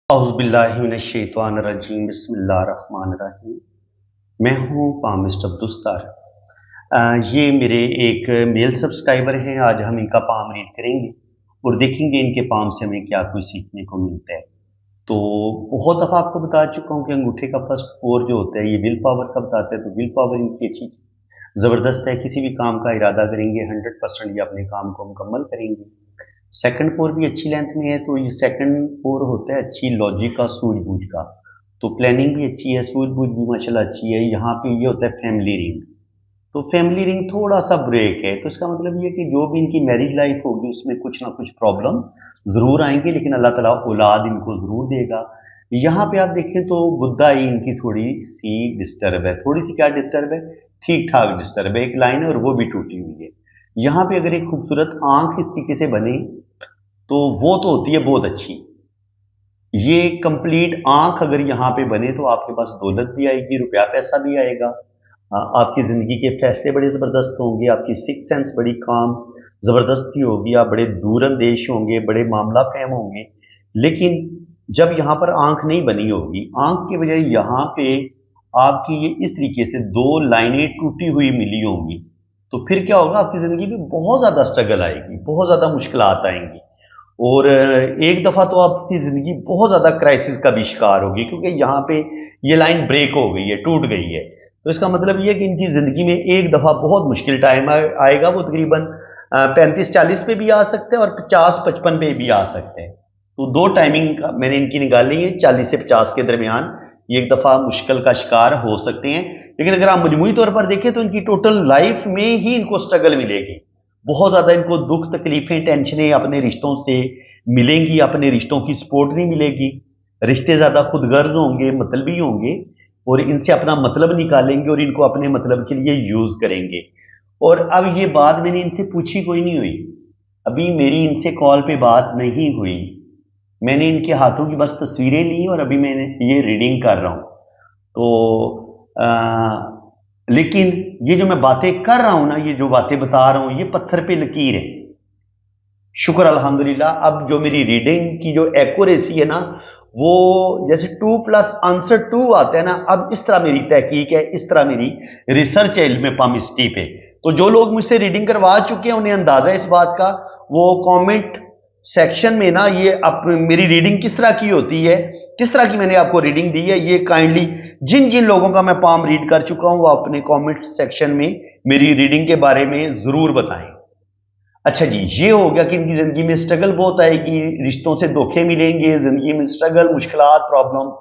औज़ुबिल्लाहिमिनश्शैतानिर्रजीम बिस्मिल्लाहिर्रहमानिर्रहीम। मैं हूँ पामिस्ट अब्दुस्तार। ये मेरे एक मेल सब्सक्राइबर हैं। आज हम इनका पाम रीड करेंगे और देखेंगे इनके पाम से हमें क्या कुछ सीखने को मिलता है। तो बहुत दफ़ा आपको बता चुका हूँ कि अंगूठे का फर्स्ट फोर जो होता है ये विल पावर का बताता है। तो विल पावर इनकी अच्छी ज़बरदस्त है। किसी भी काम का इरादा करेंगे 100% ये अपने काम को मुकम्मल करेंगे। सेकंड पोर भी अच्छी लेंथ में है। तो ये सेकंड पोर होता है अच्छी लॉजिक का, सूझबूझ का। तो प्लानिंग भी अच्छी है, सूझबूझ भी माशाल्लाह अच्छी है। यहाँ पे ये होता है फैमिली रिंग। तो फैमिली रिंग थोड़ा सा ब्रेक है। तो इसका मतलब ये कि जो भी इनकी मैरिज लाइफ होगी उसमें कुछ ना कुछ प्रॉब्लम ज़रूर आएंगे, लेकिन अल्लाह ताला औलाद इनको ज़रूर देगा। यहाँ पे आप देखें तो बुद्धा ही इनकी थोड़ी सी डिस्टर्ब है। थोड़ी सी क्या डिस्टर्ब है, ठीक ठाक डिस्टर्ब है। एक लाइन है और वो भी टूटी हुई है। यहाँ पे अगर एक खूबसूरत आंख इस तरीके से बने तो वो तो होती है बहुत अच्छी। ये कंप्लीट आंख अगर यहाँ पे बने तो आपके पास दौलत भी आएगी, रुपया पैसा भी आएगा। आपकी ज़िंदगी के फैसले बड़े ज़बरदस्त होंगे। आपकी सिक्स सेंस बड़ी काम ज़बरदस्त की होगी। आप बड़े दूरंदेश होंगे, बड़े मामला फहम होंगे। लेकिन जब यहाँ पर आंख नहीं बनी होगी, आंख की बजाय यहाँ पे आपकी ये इस तरीके से दो लाइनें टूटी हुई मिली होंगी, तो फिर क्या होगा, आपकी ज़िंदगी में बहुत ज़्यादा स्ट्रगल आएगी, बहुत ज़्यादा मुश्किलात आएंगी। और एक दफ़ा तो आपकी ज़िंदगी बहुत ज़्यादा क्राइसिस का भी शिकार होगी, क्योंकि यहाँ पे ये लाइन ब्रेक हो गई है, टूट गई है। तो इसका मतलब ये है कि इनकी ज़िंदगी में एक दफ़ा बहुत मुश्किल टाइम आएगा। वो तकरीबन 35-40 पे भी आ सकते हैं और 50-55 पे भी आ सकते हैं। तो दो टाइमिंग का मैंने इनकी निकाली है, 40 से 50 के दरमियान ये एक दफ़ा मुश्किल का शिकार हो सकते हैं। लेकिन अगर आप मजमूई तौर पर देखें तो इनकी टोटल लाइफ में ही इनको स्ट्रगल मिलेगी। बहुत ज़्यादा इनको दुख, तकलीफें, टेंशनें अपने रिश्तों से मिलेंगी। अपने रिश्तों की सपोर्ट नहीं मिलेगी। रिश्ते ज़्यादा खुदगर्ज होंगे, मतलबी होंगे और इनसे अपना मतलब निकालेंगे और इनको अपने मतलब के लिए यूज़ करेंगे। और अब ये बात मैंने इनसे पूछी कोई नहीं हुई। अभी मेरी इनसे कॉल पे बात नहीं हुई। मैंने इनके हाथों की बस तस्वीरें ली और अभी मैंने ये रीडिंग कर रहा हूँ। तो लेकिन ये जो मैं बातें कर रहा हूं ना, ये जो बातें बता रहा हूं, ये पत्थर पे लकीर है। शुक्र अल्हम्दुलिल्लाह। अब जो मेरी रीडिंग की जो एक्यूरेसी है ना, वो जैसे 2 + आंसर 2 आता है ना, अब इस तरह मेरी तहकीक है, इस तरह मेरी रिसर्च है इल्म पामिस्ट्री पे। तो जो लोग मुझसे रीडिंग करवा चुके हैं उन्हें अंदाजा है इस बात का। वो कमेंट सेक्शन में ना ये मेरी रीडिंग किस तरह की होती है, किस तरह की मैंने आपको रीडिंग दी है, ये काइंडली जिन जिन लोगों का मैं पाम रीड कर चुका हूं वो अपने कमेंट सेक्शन में मेरी रीडिंग के बारे में जरूर बताएं। अच्छा जी, ये हो गया कि इनकी जिंदगी में स्ट्रगल बहुत आएगी, रिश्तों से धोखे मिलेंगे, जिंदगी में स्ट्रगल, मुश्किलात, प्रॉब्लम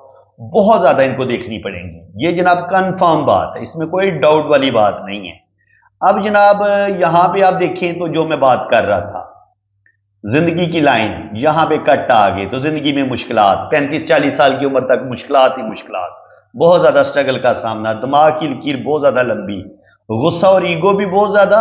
बहुत ज्यादा इनको देखनी पड़ेंगी। ये जनाब कंफर्म बात है, इसमें कोई डाउट वाली बात नहीं है। अब जनाब यहां पे आप देखें तो जो मैं बात कर रहा था, जिंदगी की लाइन यहां पे कट आ गई। तो जिंदगी में मुश्किलात, 35-40 साल की उम्र तक मुश्किलात ही मुश्किलात, बहुत ज्यादा स्ट्रगल का सामना, दिमाग की लकीर बहुत ज्यादा लंबी, गुस्सा और ईगो भी बहुत ज्यादा,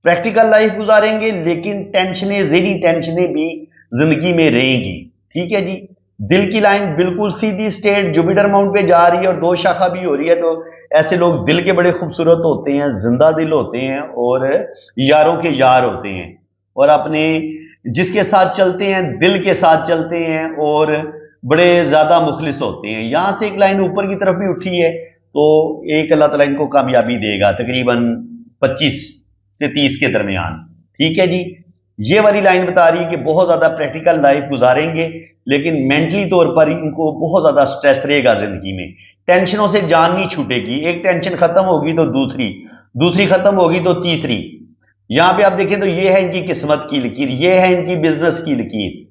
प्रैक्टिकल लाइफ गुजारेंगे लेकिन टेंशनें, ज़ेनी टेंशनें भी जिंदगी में रहेंगी। ठीक है जी। दिल की लाइन बिल्कुल सीधी स्टेट जुपिटर माउंट पे जा रही है और 2 शाखा भी हो रही है। तो ऐसे लोग दिल के बड़े खूबसूरत होते हैं, जिंदा दिल होते हैं और यारों के यार होते हैं और अपने जिसके साथ चलते हैं दिल के साथ चलते हैं और बड़े ज्यादा मुखलिस होते हैं। यहां से एक लाइन ऊपर की तरफ भी उठी है, तो एक अल्लाह ताला इनको कामयाबी देगा तकरीबन 25 से 30 के दरमियान। ठीक है जी। ये वाली लाइन बता रही है कि बहुत ज्यादा प्रैक्टिकल लाइफ गुजारेंगे लेकिन मेंटली तौर पर इनको बहुत ज्यादा स्ट्रेस रहेगा जिंदगी में। टेंशनों से जान नहीं छूटेगी। एक टेंशन खत्म होगी तो दूसरी, दूसरी खत्म होगी तो तीसरी। यहां पे आप देखें तो ये है इनकी किस्मत की लकीर, ये है इनकी बिजनेस की लकीर।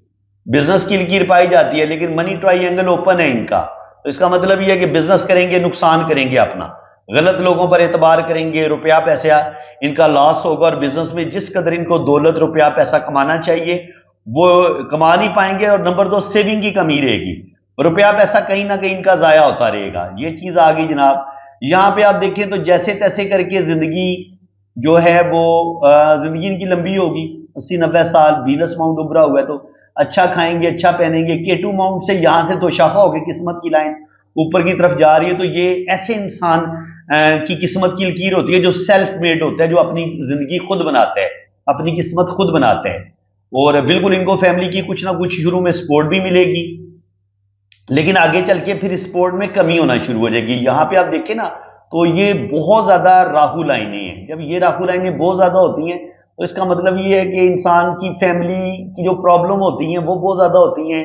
बिजनेस की लकीर पाई जाती है लेकिन मनी ट्राइंगल ओपन है इनका। तो इसका मतलब यह है कि बिजनेस करेंगे, नुकसान करेंगे अपना, गलत लोगों पर एतबार करेंगे, रुपया पैसा इनका लॉस होगा और बिजनेस में जिस कदर इनको दौलत, रुपया पैसा कमाना चाहिए वो कमा नहीं पाएंगे। और नंबर 2, सेविंग की कमी रहेगी, रुपया पैसा कहीं ना कहीं इनका जाया होता रहेगा। ये चीज आ गई जनाब। यहां पे आप देखें तो जैसे तैसे करके जिंदगी जो है वो जिंदगी इनकी लंबी होगी, 80-90 साल। वीनस माउंट उभरा हुआ है तो अच्छा खाएंगे, अच्छा पहनेंगे। केटू माउंट से यहां से 2 शाखा होगी, किस्मत की लाइन ऊपर की तरफ जा रही है। तो ये ऐसे इंसान की किस्मत की लकीर होती है जो सेल्फ मेड होता है, जो अपनी जिंदगी खुद बनाता है, अपनी किस्मत खुद बनाता है। और बिल्कुल इनको फैमिली की कुछ ना कुछ शुरू में सपोर्ट भी मिलेगी। लेकिन आगे चल के फिर स्पोर्ट में कमी होना शुरू हो जाएगी। यहां पे आप देखें ना, तो ये बहुत ज्यादा राहु लाइनें हैं। जब ये राहु लाइनें बहुत ज्यादा होती हैं तो इसका मतलब ये है कि इंसान की फैमिली की जो प्रॉब्लम होती हैं वो बहुत ज्यादा होती हैं।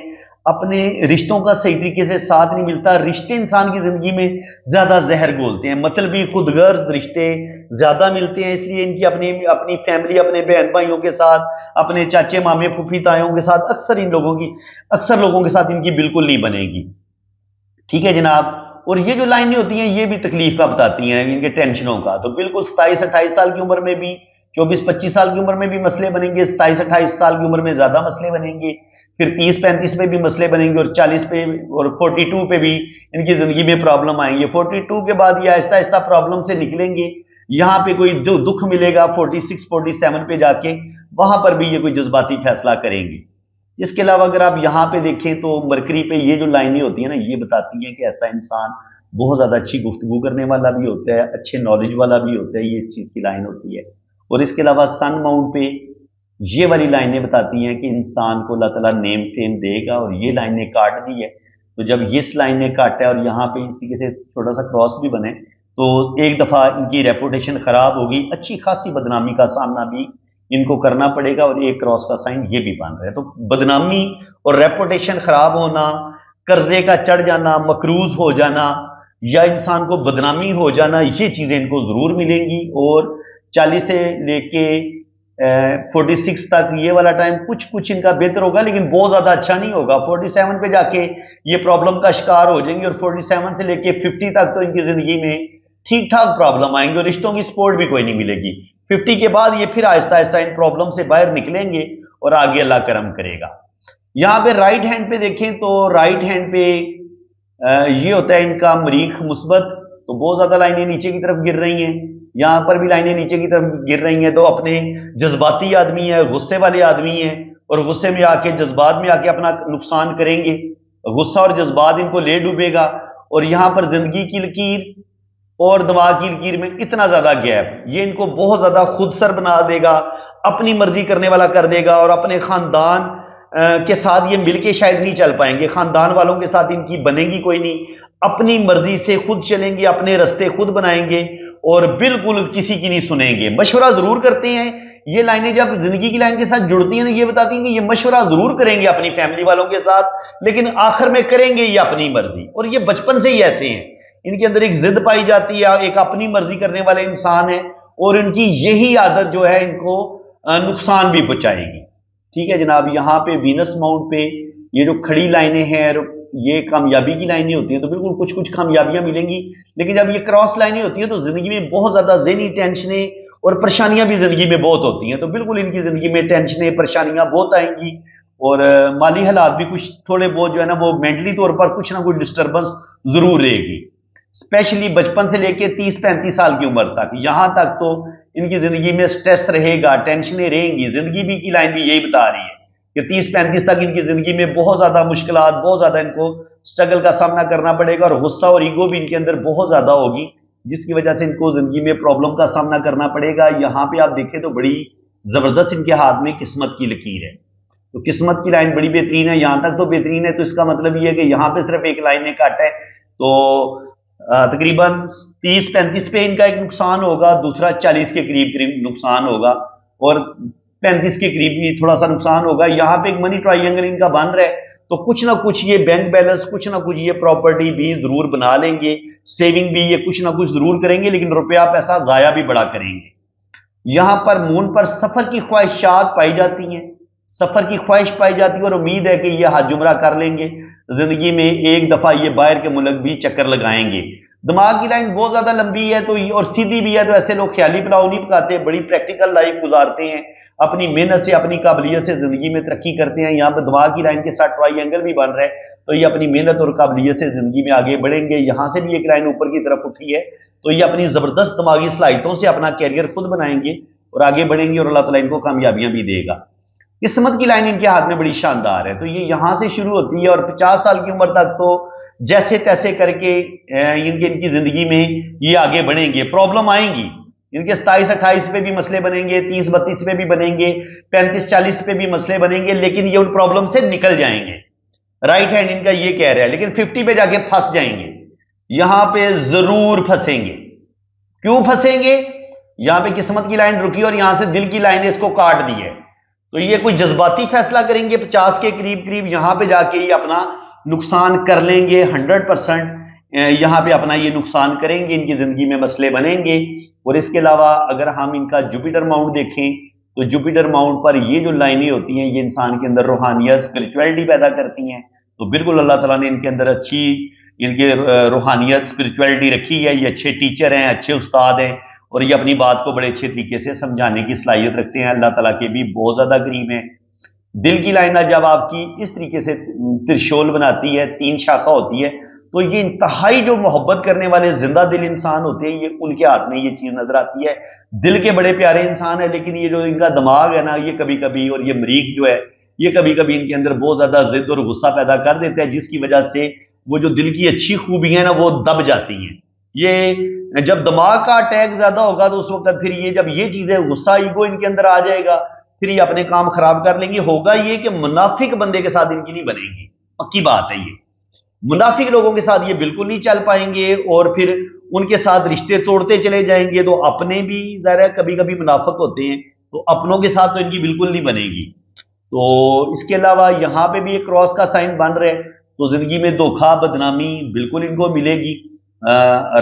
अपने रिश्तों का सही तरीके से साथ नहीं मिलता। रिश्ते इंसान की जिंदगी में ज्यादा जहर घोलते हैं, मतलब भी खुदगर्ज रिश्ते ज्यादा मिलते हैं। इसलिए इनकी अपनी अपनी फैमिली, अपने बहन भाइयों के साथ, अपने चाचे मामे फूफी तायों के साथ अक्सर लोगों के साथ इनकी बिल्कुल नहीं बनेगी। ठीक है जनाब। और ये जो लाइनें होती हैं ये भी तकलीफ का बताती हैं, इनके टेंशनों का। तो बिल्कुल 27-28 साल की उम्र में भी, 24-25 साल की उम्र में भी मसले बनेंगे, 27-28 साल की उम्र में ज्यादा मसले बनेंगे, फिर 30-35 पे भी मसले बनेंगे, और 40 पे और 42 पे भी इनकी जिंदगी में प्रॉब्लम आएंगे। 42 के बाद ये आहिस्ता आहिस्ता प्रॉब्लम से निकलेंगे। यहां पे कोई दुख मिलेगा 46-47 पे जाके, वहां पर भी ये कोई जज्बाती फैसला करेंगे। इसके अलावा अगर आप यहाँ पे देखें तो मरकरी पे ये जो लाइनें होती है ना, ये बताती हैं कि ऐसा इंसान बहुत ज्यादा अच्छी गुफ्तगू करने वाला भी होता है, अच्छे नॉलेज वाला भी होता है, ये इस चीज की लाइन होती है। और इसके अलावा सन माउंट पे ये वाली लाइनें बताती हैं कि इंसान को अल्लाह ताला नेम फेम देगा, और ये लाइनें काट दी है। तो जब ये लाइन ने काटा है और यहाँ पे इस तरीके से छोटा सा क्रॉस भी बने, तो एक दफा इनकी रेपुटेशन खराब होगी, अच्छी खासी बदनामी का सामना भी इनको करना पड़ेगा। और एक क्रॉस का साइन ये भी बन रहा है। तो बदनामी और रेपुटेशन खराब होना, कर्जे का चढ़ जाना, मकरूज हो जाना, या इंसान को बदनामी हो जाना, ये चीजें इनको जरूर मिलेंगी। और 40 से लेके 46 तक ये वाला टाइम कुछ कुछ इनका बेहतर होगा, लेकिन बहुत ज्यादा अच्छा नहीं होगा। 47 पे जाके ये प्रॉब्लम का शिकार हो जाएंगे, और 47 से लेके 50 तक तो इनकी जिंदगी में ठीक ठाक प्रॉब्लम आएंगे, और रिश्तों की सपोर्ट भी कोई नहीं मिलेगी। 50 के बाद ये फिर आहिस्ता आहिस्ता इन प्रॉब्लम से बाहर निकलेंगे, और आगे अल्लाह करम करेगा। यहां पे राइट हैंड पे देखें तो राइट हैंड पे ये होता है इनका मरीख मुस्बत। तो बहुत ज्यादा लाइनें नीचे की तरफ गिर रही हैं, यहां पर भी लाइनें नीचे की तरफ गिर रही हैं। तो अपने जज्बाती आदमी है, गुस्से वाले आदमी है, और गुस्से में आके जज्बात में आके अपना नुकसान करेंगे। गुस्सा और जज्बात इनको ले डूबेगा, और यहां पर जिंदगी की लकीर और दिमाग की लकीर में इतना ज्यादा गैप, ये इनको बहुत ज्यादा खुदसर बना देगा, अपनी मर्जी करने वाला कर देगा। और अपने खानदान के साथ ये मिलके शायद नहीं चल पाएंगे, खानदान वालों के साथ इनकी बनेगी कोई नहीं। अपनी मर्जी से खुद चलेंगे, अपने रास्ते खुद बनाएंगे, और बिल्कुल किसी की नहीं सुनेंगे। मशवरा जरूर करते हैं। ये लाइनें जब जिंदगी की लाइन के साथ जुड़ती हैं ना, ये बताती हैं कि ये मशवरा जरूर करेंगे अपनी फैमिली वालों के साथ, लेकिन आखिर में करेंगे ये अपनी मर्जी। और ये बचपन से ही ऐसे हैं, इनके अंदर एक जिद पाई जाती है, एक अपनी मर्जी करने वाले इंसान है, और इनकी यही आदत जो है इनको नुकसान भी पहुंचाएगी। ठीक है जनाब। यहाँ पे वीनस माउंट पे ये जो खड़ी लाइनें हैं, ये कामयाबी की लाइनें होती हैं, तो बिल्कुल कुछ कुछ कामयाबियां मिलेंगी। लेकिन जब ये क्रॉस लाइनें होती हैं तो जिंदगी में बहुत ज्यादा ज़हनी टेंशनें और परेशानियां भी जिंदगी में बहुत होती हैं। तो बिल्कुल इनकी जिंदगी में टेंशनें परेशानियां बहुत आएंगी, और माली हालात भी कुछ थोड़े बहुत जो है ना, वो मेंटली तौर पर कुछ ना कुछ डिस्टर्बेंस जरूर रहेगी। स्पेशली बचपन से लेके 30-35 साल की उम्र तक, यहां तक तो इनकी जिंदगी में स्ट्रेस रहेगा, टेंशनें रहेंगी। जिंदगी भी की लाइन भी यही बता रही है कि 30-35 तक इनकी जिंदगी में बहुत ज्यादा मुश्किलात, बहुत ज्यादा इनको स्ट्रगल का सामना करना पड़ेगा, और गुस्सा और ईगो भी इनके अंदर बहुत ज्यादा होगी, जिसकी वजह से इनको जिंदगी में प्रॉब्लम का सामना करना पड़ेगा। यहाँ पे आप देखें तो बड़ी जबरदस्त इनके हाथ में किस्मत की लकीर है। तो किस्मत की लाइन बड़ी बेहतरीन है, यहां तक तो बेहतरीन है। तो इसका मतलब ये है कि यहाँ पे सिर्फ एक लाइन काट है, तो तकरीबन 30-35 पे इनका एक नुकसान होगा, दूसरा 40 के करीब करीब नुकसान होगा, और 35 के करीब भी थोड़ा सा नुकसान होगा। यहाँ पे एक मनी ट्रायंगल इनका बन रहा है, तो कुछ ना कुछ ये बैंक बैलेंस, कुछ ना कुछ ये प्रॉपर्टी भी जरूर बना लेंगे, सेविंग भी ये कुछ ना कुछ जरूर करेंगे, लेकिन रुपया पैसा जाया भी बड़ा करेंगे। यहां पर मून पर सफर की ख्वाहिशात पाई जाती हैं, सफर की ख्वाहिश पाई जाती है, और उम्मीद है कि ये हज उम्रा कर लेंगे जिंदगी में, एक दफा ये बाहर के मुल्क भी चक्कर लगाएंगे। दिमाग की लाइन बहुत ज्यादा लंबी है तो और सीधी भी है, तो ऐसे लोग ख्याली पुलाव नहीं पकाते, बड़ी प्रैक्टिकल लाइफ गुजारते हैं, अपनी मेहनत से, अपनी काबिलियत से जिंदगी में तरक्की करते हैं। यहाँ पर दिमाग की लाइन के साथ ट्राइंगल भी बन रहा है, तो ये अपनी मेहनत और काबिलियत से जिंदगी में आगे बढ़ेंगे। यहां से भी एक लाइन ऊपर की तरफ उठी है, तो ये अपनी जबरदस्त दिमागी सलाहियतों से अपना कैरियर खुद बनाएंगे और आगे बढ़ेंगे, और अल्लाह ताला इनको कामयाबियां भी देगा। किस्मत की लाइन इनके हाथ में बड़ी शानदार है, तो ये यहां से शुरू होती है, और 50 साल की उम्र तक तो जैसे तैसे करके इनकी जिंदगी में ये आगे बढ़ेंगे। प्रॉब्लम आएंगी इनके 27-28 पे भी मसले बनेंगे, 30-32 पे भी बनेंगे, 35-40 पे भी मसले बनेंगे, लेकिन ये उन प्रॉब्लम से निकल जाएंगे। राइट हैंड इनका ये कह रहा है, लेकिन 50 पे जाके फंस जाएंगे, यहां पे जरूर फंसेंगे। क्यों फंसेंगे? यहां पे किस्मत की लाइन रुकी और यहां से दिल की लाइन ने इसको काट दी है, तो ये कोई जज्बाती फैसला करेंगे 50 के करीब करीब, यहां पे जाके ही अपना नुकसान कर लेंगे 100%। यहां पे अपना ये नुकसान करेंगे, इनकी जिंदगी में मसले बनेंगे। और इसके अलावा अगर हम इनका जुपिटर माउंट देखें तो जुपिटर माउंट पर ये जो लाइनें होती हैं ये इंसान के अंदर रूहानियत स्पिरिचुअलिटी पैदा करती हैं। तो बिल्कुल अल्लाह ताला ने इनके अंदर अच्छी इनके रूहानियत स्पिरिचुअलिटी रखी है, ये अच्छे टीचर हैं, अच्छे उस्ताद हैं और ये अपनी बात को बड़े अच्छे तरीके से समझाने की सलाहियत रखते हैं, अल्लाह ताला के भी बहुत ज्यादा करीब हैं। दिल की लाइन जब आपकी इस तरीके से त्रिशूल बनाती है, 3 शाखा होती है, तो ये इंतहाई जो मोहब्बत करने वाले जिंदा दिल इंसान होते हैं, ये उनके हाथ में ये चीज नजर आती है। दिल के बड़े प्यारे इंसान है, लेकिन ये जो इनका दिमाग है ना, ये कभी कभी, और ये मरीख जो है ये कभी कभी इनके अंदर बहुत ज्यादा जिद और गुस्सा पैदा कर देता है, जिसकी वजह से वो जो दिल की अच्छी खूबियां ना वो दब जाती हैं। ये जब दिमाग का अटैक ज्यादा होगा तो उस वक्त फिर ये जब ये चीजें गुस्सा ईगो इनके अंदर आ जाएगा, फिर ये अपने काम खराब कर लेंगे। होगा ये कि मुनाफिक बंदे के साथ इनकी नहीं बनेगी, पक्की बात है। ये मुनाफिक लोगों के साथ ये बिल्कुल नहीं चल पाएंगे और फिर उनके साथ रिश्ते तोड़ते चले जाएंगे। तो अपने भी ज़रा कभी कभी मुनाफिक होते हैं, तो अपनों के साथ तो इनकी बिल्कुल नहीं बनेगी। तो इसके अलावा यहाँ पे भी एक क्रॉस का साइन बन रहा है, तो जिंदगी में धोखा बदनामी बिल्कुल इनको मिलेगी,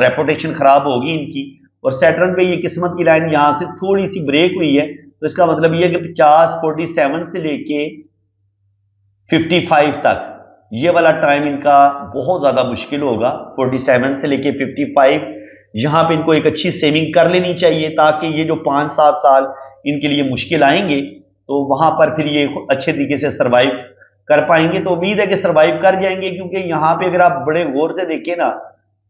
रेपुटेशन खराब होगी इनकी। और सैटर्न पे ये किस्मत की लाइन यहाँ से थोड़ी सी ब्रेक हुई है, तो इसका मतलब ये है कि 47 से लेके 55 तक ये वाला टाइम इनका बहुत ज्यादा मुश्किल होगा। 47 से लेके 55 यहां पे इनको एक अच्छी सेविंग कर लेनी चाहिए, ताकि ये जो 5-7 साल इनके लिए मुश्किल आएंगे तो वहां पर फिर ये अच्छे तरीके से सरवाइव कर पाएंगे। तो उम्मीद है कि सरवाइव कर जाएंगे, क्योंकि यहां पे अगर आप बड़े गौर से देखें ना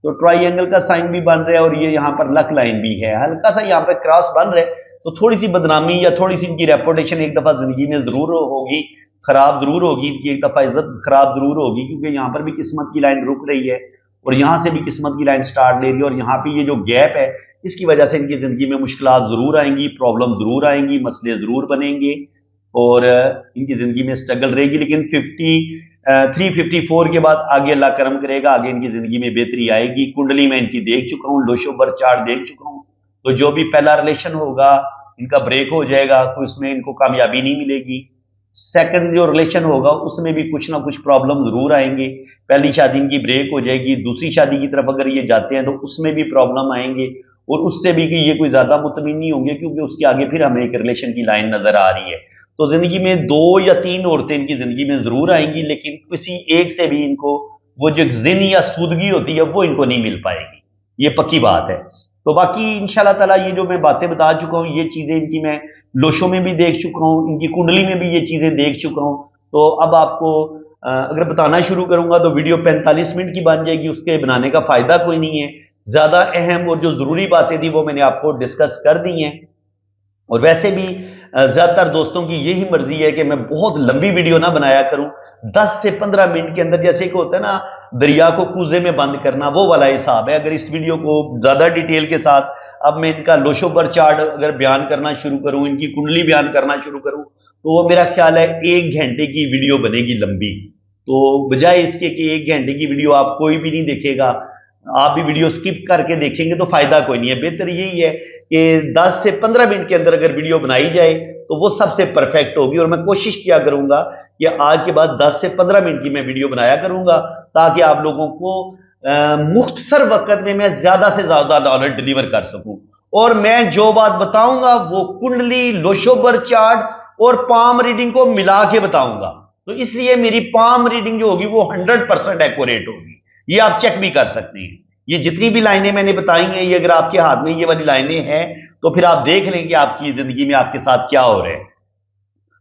तो ट्राइंगल का साइन भी बन रहा है और ये यहां पर लक लाइन भी है, हल्का सा यहां पर क्रॉस बन रहा है। तो थोड़ी सी बदनामी या थोड़ी सी इनकी रेपुटेशन एक दफा जिंदगी में जरूर होगी, खराब जरूर होगी, इनकी एक दफा इज्जत खराब जरूर होगी, क्योंकि यहां पर भी किस्मत की लाइन रुक रही है और यहां से भी किस्मत की लाइन स्टार्ट ले रही है। और यहाँ पे ये जो गैप है इसकी वजह से इनकी जिंदगी में मुश्किलात जरूर आएंगी, प्रॉब्लम जरूर आएंगी, मसले जरूर बनेंगे और इनकी जिंदगी में स्ट्रगल रहेगी। लेकिन 53-54 के बाद आगे अल्लाह करम करेगा, आगे इनकी जिंदगी में बेहतरी आएगी। कुंडली में इनकी देख चुका हूँ, लोशो बर चार्ट देख चुका हूँ, तो जो भी पहला रिलेशन होगा इनका ब्रेक हो जाएगा, तो इसमें इनको कामयाबी नहीं मिलेगी। सेकंड जो रिलेशन होगा उसमें भी कुछ ना कुछ प्रॉब्लम जरूर आएंगे। पहली शादी इनकी ब्रेक हो जाएगी, दूसरी शादी की तरफ अगर ये जाते हैं तो उसमें भी प्रॉब्लम आएंगे और उससे भी कि ये कोई ज्यादा मुतमिन नहीं होंगे, क्योंकि उसके आगे फिर हमें एक रिलेशन की लाइन नजर आ रही है। तो जिंदगी में 2 या 3 औरतें इनकी जिंदगी में जरूर आएंगी, लेकिन किसी एक से भी इनको वो जो जिन या सूदगी होती है वो इनको नहीं मिल पाएगी, ये पक्की बात है। तो बाकी इंशाल्लाह ताला ये जो मैं बातें बता चुका हूँ, ये चीजें इनकी मैं लोशों में भी देख चुका हूँ, इनकी कुंडली में भी ये चीजें देख चुका हूँ। तो अब आपको अगर बताना शुरू करूंगा तो वीडियो 45 मिनट की बन जाएगी, उसके बनाने का फायदा कोई नहीं है। ज्यादा अहम और जो जरूरी बातें थी वो मैंने आपको डिस्कस कर दी हैं। और वैसे भी ज्यादातर दोस्तों की यही मर्जी है कि मैं बहुत लंबी वीडियो ना बनाया करूं, 10 से 15 मिनट के अंदर, जैसे कि होता है ना दरिया को कूजे में बंद करना, वो वाला हिसाब है। अगर इस वीडियो को ज्यादा डिटेल के साथ अब मैं इनका लोशोबर चार्ट अगर बयान करना शुरू करूं, इनकी कुंडली बयान करना शुरू करूं, तो वो मेरा ख्याल है 1 घंटे की वीडियो बनेगी लंबी। तो बजाय इसके कि 1 घंटे की वीडियो आप कोई भी नहीं देखेगा, आप भी वीडियो स्किप करके देखेंगे तो फायदा कोई नहीं है। बेहतर यही है कि 10 से 15 मिनट के अंदर अगर वीडियो बनाई जाए तो वो सबसे परफेक्ट होगी। और मैं कोशिश किया करूंगा कि आज के बाद 10 से 15 मिनट की मैं वीडियो बनाया करूंगा, ताकि आप लोगों को मुख्तसर वक्त में मैं ज्यादा से ज्यादा नॉलेज डिलीवर कर सकूं। और मैं जो बात बताऊंगा वो कुंडली, लोशोबर चार्ट और पाम रीडिंग को मिला के बताऊंगा। तो इसलिए मेरी पाम रीडिंग जो होगी वो 100% एक्यूरेट होगी, ये आप चेक भी कर सकते हैं। ये जितनी भी लाइनें मैंने बताई हैं, ये अगर आपके हाथ में ये वाली लाइनें हैं तो फिर आप देख लें कि आपकी जिंदगी में आपके साथ क्या हो रहा है।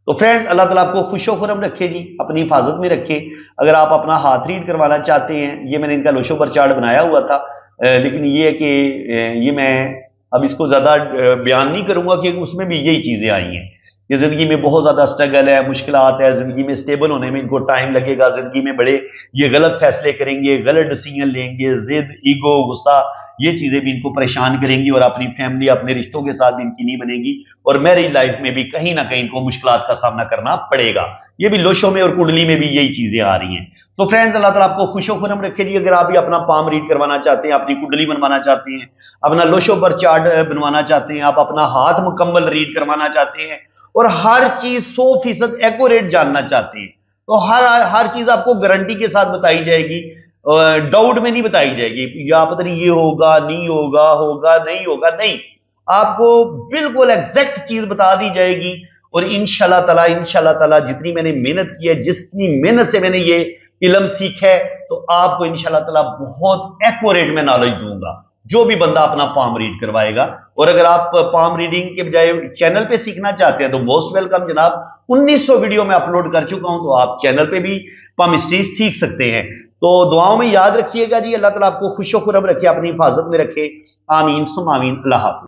तो फ्रेंड्स, अल्लाह ताला आपको खुशो खुरम रखे जी, अपनी हिफाजत में रखे। अगर आप अपना हाथ रीड करवाना चाहते हैं, ये मैंने इनका लोशोबर चार्ट बनाया हुआ था, लेकिन ये है कि ये मैं अब इसको ज्यादा बयान नहीं करूंगा कि उसमें भी यही चीजें आई हैं। ये जिंदगी में बहुत ज्यादा स्ट्रगल है, मुश्किलात है, जिंदगी में स्टेबल होने में इनको टाइम लगेगा, जिंदगी में बड़े ये गलत फैसले करेंगे, गलत डिसीजन लेंगे, जिद, ईगो, गुस्सा, ये चीजें भी इनको परेशान करेंगी और अपनी फैमिली अपने रिश्तों के साथ भी इनकी नहीं बनेगी और मैरिज लाइफ में भी कहीं ना कहीं इनको मुश्किलात का सामना करना पड़ेगा। ये भी लोशों में और कुंडली में भी यही चीजें आ रही हैं। तो फ्रेंड्स, अल्लाह ताला आपको खुशो खुरम रखे जी। अगर आप भी अपना पाम रीड करवाना चाहते हैं, अपनी कुंडली बनवाना चाहते हैं, अपना लोशो पर चार्ट बनवाना चाहते हैं, आप अपना हाथ मुकम्मल रीड करवाना चाहते हैं और हर चीज 100% एक्यूरेट जानना चाहते हैं, तो हर चीज आपको गारंटी के साथ बताई जाएगी, डाउट में नहीं बताई जाएगी या पता नहीं ये होगा नहीं होगा, होगा नहीं होगा, नहीं, आपको बिल्कुल एग्जैक्ट चीज बता दी जाएगी। और इंशाल्लाह ताला जितनी मैंने मेहनत की है, जितनी मेहनत से मैंने ये इल्म सीखा है, तो आपको इंशाल्लाह ताला बहुत एक्यूरेट में नॉलेज दूंगा जो भी बंदा अपना पाम रीड करवाएगा। और अगर आप पाम रीडिंग के बजाय चैनल पे सीखना चाहते हैं तो मोस्ट वेलकम जनाब, 1900 वीडियो में अपलोड कर चुका हूं, तो आप चैनल पे भी पामिस्ट्री सीख सकते हैं। तो दुआओं में याद रखिएगा जी। अल्लाह ताला आपको खुशो खुरम रखे, अपनी हिफाजत में रखे। आमीन सुम आमीन। अल्लाह हाफ़िज़।